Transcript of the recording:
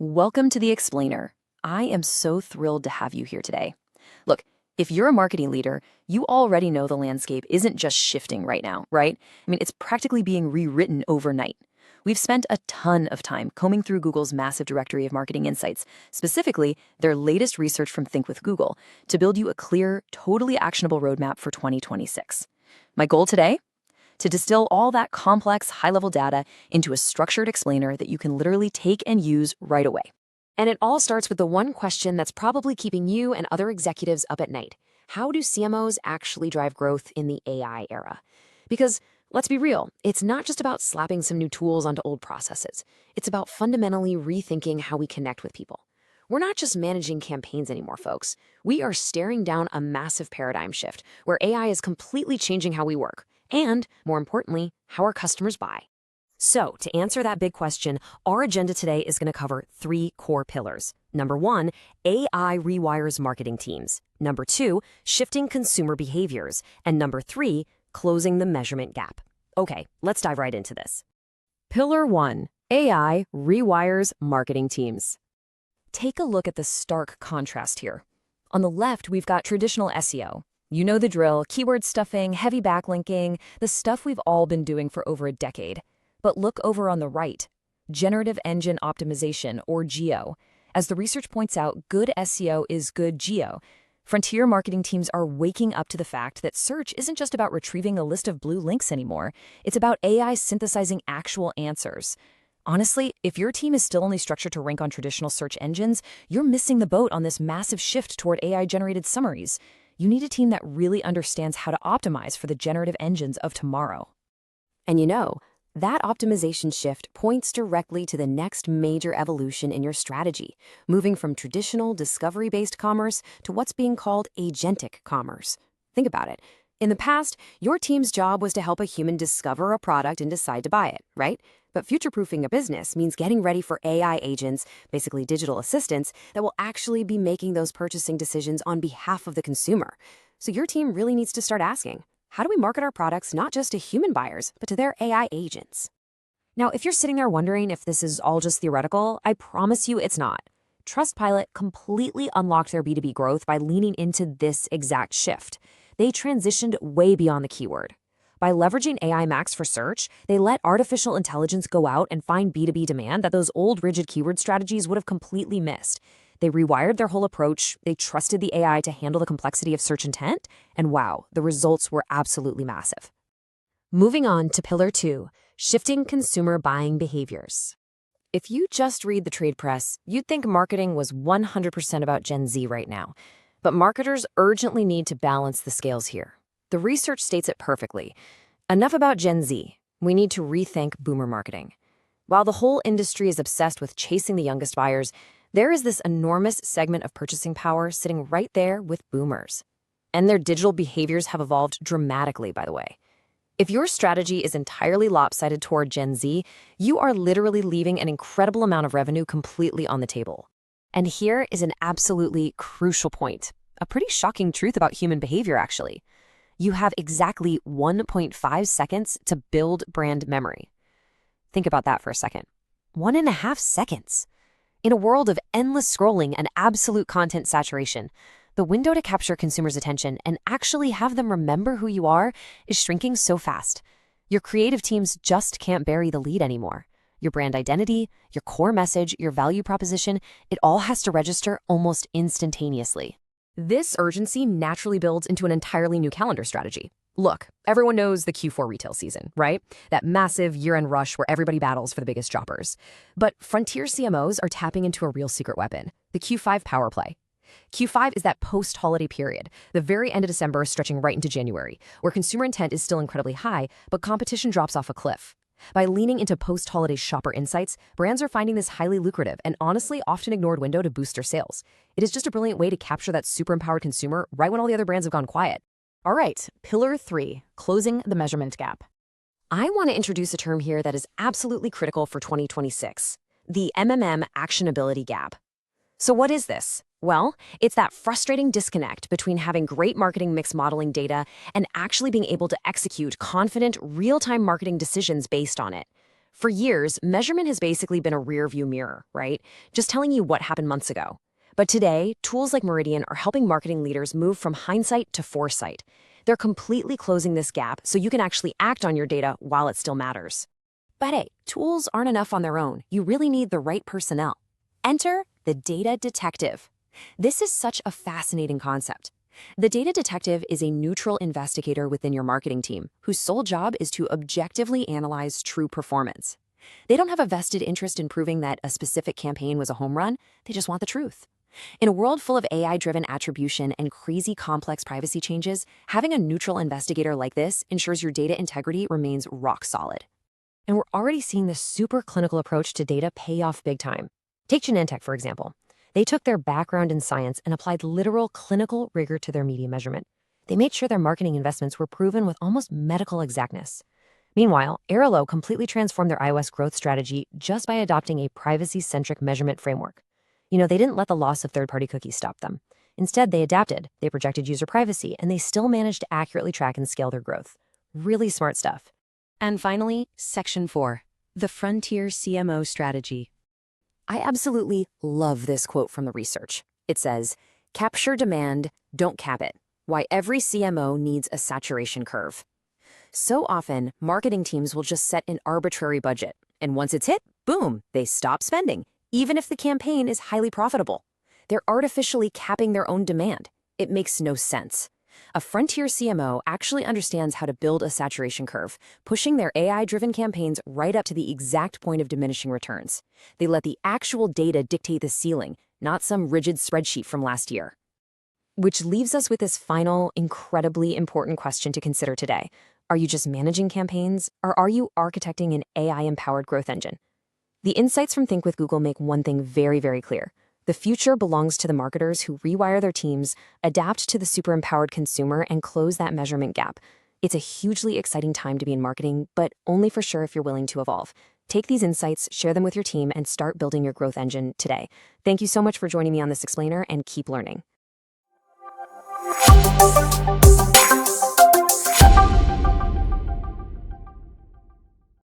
Welcome to The Explainer. I am so thrilled to have you here today. Look, if you're a marketing leader, you already know the landscape isn't just shifting right now, right? It's practically being rewritten overnight. We've spent a ton of time combing through Google's massive directory of marketing insights, specifically their latest research from Think with Google, to build you a clear, totally actionable roadmap for 2026. My goal today? To distill all that complex, high-level data into a structured explainer that you can literally take and use right away. And it all starts with the one question that's probably keeping you and other executives up at night. How do CMOs actually drive growth in the AI era? Because, let's be real, it's not just about slapping some new tools onto old processes. It's about fundamentally rethinking how we connect with people. We're not just managing campaigns anymore, folks. We are staring down a massive paradigm shift where AI is completely changing how we work. And, more importantly, how our customers buy. So, to answer that big question, our agenda today is going to cover 3 core pillars. Number 1, AI rewires marketing teams. Number 2, shifting consumer behaviors. And number 3, closing the measurement gap. Okay, let's dive right into this. Pillar 1, AI rewires marketing teams. Take a look at the stark contrast here. On the left, we've got traditional SEO. You know the drill, keyword stuffing, heavy backlinking, the stuff we've all been doing for over a decade. But look over on the right, generative engine optimization, or GEO. As the research points out, good SEO is good GEO. Frontier marketing teams are waking up to the fact that search isn't just about retrieving a list of blue links anymore. It's about AI synthesizing actual answers. Honestly, if your team is still only structured to rank on traditional search engines, you're missing the boat on this massive shift toward AI-generated summaries. You need a team that really understands how to optimize for the generative engines of tomorrow. And that optimization shift points directly to the next major evolution in your strategy, moving from traditional discovery-based commerce to what's being called agentic commerce. Think about it. In the past, your team's job was to help a human discover a product and decide to buy it, right? But future-proofing a business means getting ready for AI agents, basically digital assistants, that will actually be making those purchasing decisions on behalf of the consumer. So your team really needs to start asking, how do we market our products not just to human buyers, but to their AI agents? Now, if you're sitting there wondering if this is all just theoretical, I promise you it's not. Trustpilot completely unlocked their B2B growth by leaning into this exact shift. They transitioned way beyond the keyword. By leveraging AI Max for search, they let artificial intelligence go out and find B2B demand that those old rigid keyword strategies would have completely missed. They rewired their whole approach, they trusted the AI to handle the complexity of search intent, and wow, the results were absolutely massive. Moving on to Pillar 2, shifting consumer buying behaviors. If you just read the trade press, you'd think marketing was 100% about Gen Z right now. But marketers urgently need to balance the scales here. The research states it perfectly. Enough about Gen Z. We need to rethink boomer marketing. While the whole industry is obsessed with chasing the youngest buyers, there is this enormous segment of purchasing power sitting right there with boomers. And their digital behaviors have evolved dramatically, by the way. If your strategy is entirely lopsided toward Gen Z, you are literally leaving an incredible amount of revenue completely on the table. And here is an absolutely crucial point, a pretty shocking truth about human behavior, actually. You have exactly 1.5 seconds to build brand memory. Think about that for a second. 1.5 seconds. In a world of endless scrolling and absolute content saturation, the window to capture consumers' attention and actually have them remember who you are is shrinking so fast. Your creative teams just can't bury the lead anymore. Your brand identity, your core message, your value proposition, it all has to register almost instantaneously. This urgency naturally builds into an entirely new calendar strategy. Look, everyone knows the Q4 retail season, right? That massive year-end rush where everybody battles for the biggest shoppers. But frontier CMOs are tapping into a real secret weapon, the Q5 power play. Q5 is that post-holiday period, the very end of December stretching right into January, where consumer intent is still incredibly high, but competition drops off a cliff. By leaning into post-holiday shopper insights, brands are finding this highly lucrative and honestly often ignored window to boost their sales. It is just a brilliant way to capture that super empowered consumer right when all the other brands have gone quiet. All right, Pillar 3, closing the measurement gap. I want to introduce a term here that is absolutely critical for 2026, the actionability gap. So what is this? Well, it's that frustrating disconnect between having great marketing mix modeling data and actually being able to execute confident, real-time marketing decisions based on it. For years, measurement has basically been a rear-view mirror, right? Just telling you what happened months ago. But today, tools like Meridian are helping marketing leaders move from hindsight to foresight. They're completely closing this gap so you can actually act on your data while it still matters. But hey, tools aren't enough on their own. You really need the right personnel. Enter the data detective. This is such a fascinating concept. The data detective is a neutral investigator within your marketing team whose sole job is to objectively analyze true performance. They don't have a vested interest in proving that a specific campaign was a home run, they just want the truth. In a world full of AI-driven attribution and crazy complex privacy changes, having a neutral investigator like this ensures your data integrity remains rock solid. And we're already seeing this super clinical approach to data pay off big time. Take Genentech, for example. They took their background in science and applied literal clinical rigor to their media measurement. They made sure their marketing investments were proven with almost medical exactness. Meanwhile, Airalo completely transformed their iOS growth strategy just by adopting a privacy-centric measurement framework. They didn't let the loss of third-party cookies stop them. Instead, they adapted, they projected user privacy, and they still managed to accurately track and scale their growth. Really smart stuff. And finally, Section 4, the Frontier CMO Strategy. I absolutely love this quote from the research. It says, "Capture demand, don't cap it. Why every CMO needs a saturation curve." So often, marketing teams will just set an arbitrary budget, and once it's hit, boom, they stop spending, even if the campaign is highly profitable. They're artificially capping their own demand. It makes no sense. A frontier CMO actually understands how to build a saturation curve, pushing their AI-driven campaigns right up to the exact point of diminishing returns. They let the actual data dictate the ceiling, not some rigid spreadsheet from last year. Which leaves us with this final, incredibly important question to consider today. Are you just managing campaigns, or are you architecting an AI-empowered growth engine? The insights from Think with Google make one thing very, very clear. The future belongs to the marketers who rewire their teams, adapt to the super-empowered consumer, and close that measurement gap. It's a hugely exciting time to be in marketing, but only for sure if you're willing to evolve. Take these insights, share them with your team, and start building your growth engine today. Thank you so much for joining me on this explainer, and keep learning.